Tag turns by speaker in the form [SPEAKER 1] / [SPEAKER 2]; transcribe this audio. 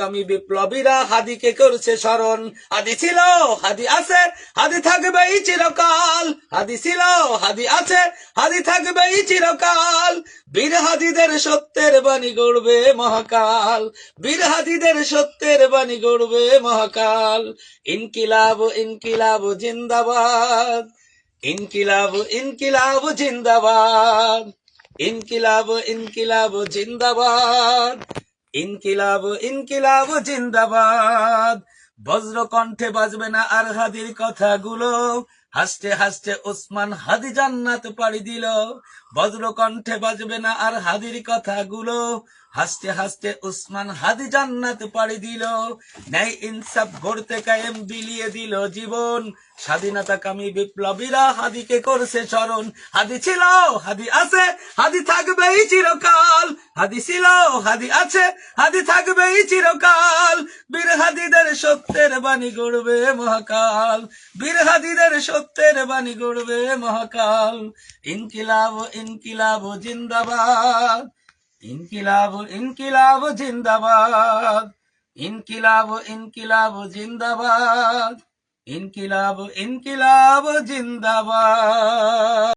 [SPEAKER 1] আমি বিপ্লবীরা হাদিকে করছে স্মরণ। হাদি ছিল, হাদি আছে, হাদি থাকবে এই চিরকাল। হাদি ছিল, হাদি আছে, হাদি থাকবে এই চিরকাল। বীর হাদিদের সত্যের বাণী গড়বে মহাকাল। বীর হাদিদের সত্যের বাণী গড়বে মহাকাল। ইনকিলাব ইনকিলাব জিন্দাবাদ। ইনকিলাব ইনকিলাব জিন্দাবাদ। ইনকিলাব ইনকিলাব জিন্দাবাদ। ইনকিলাব ইনকিলাব জিন্দাবাদ। বজ্র কণ্ঠে বাজবে না আর হাদির কথাগুলো। হাসতে হাসতে ওসমান হাদি জান্নাত পাড়ি দিল। বজ্র কণ্ঠে বাজবে না আর হাদির কথাগুলো। হাসতে হাসতে ওসমান হাদি জান্নাত পাড়ি দিল। ন্যায় ইনসাফ গড়তে কায়েম বিলিয়ে দিল জীবন। স্বাধীনতাকামী বিপ্লবীরা হাদিকে করছে স্মরণ। হাদি ছিল, হাদি আছে, হাদি থাকবে এই চিরকাল। হাদি ছিল, হাদি আছে, হাদি থাকবে এই চিরকাল। বীর হাদিদের সত্যের বাণী গড়বে মহাকাল। বীর হাদিদের সত্যের বাণী গড়বে মহাকাল। ইনকিলাব ইনকিলাব জিন্দাবাদ। ইনকিলাব ইনকিলাব জিন্দাবাদ। ইনকিলাব ইনকিলাব জিন্দাবাদ। ইনকিলাব ইনকিলাব জিন্দাবাদ।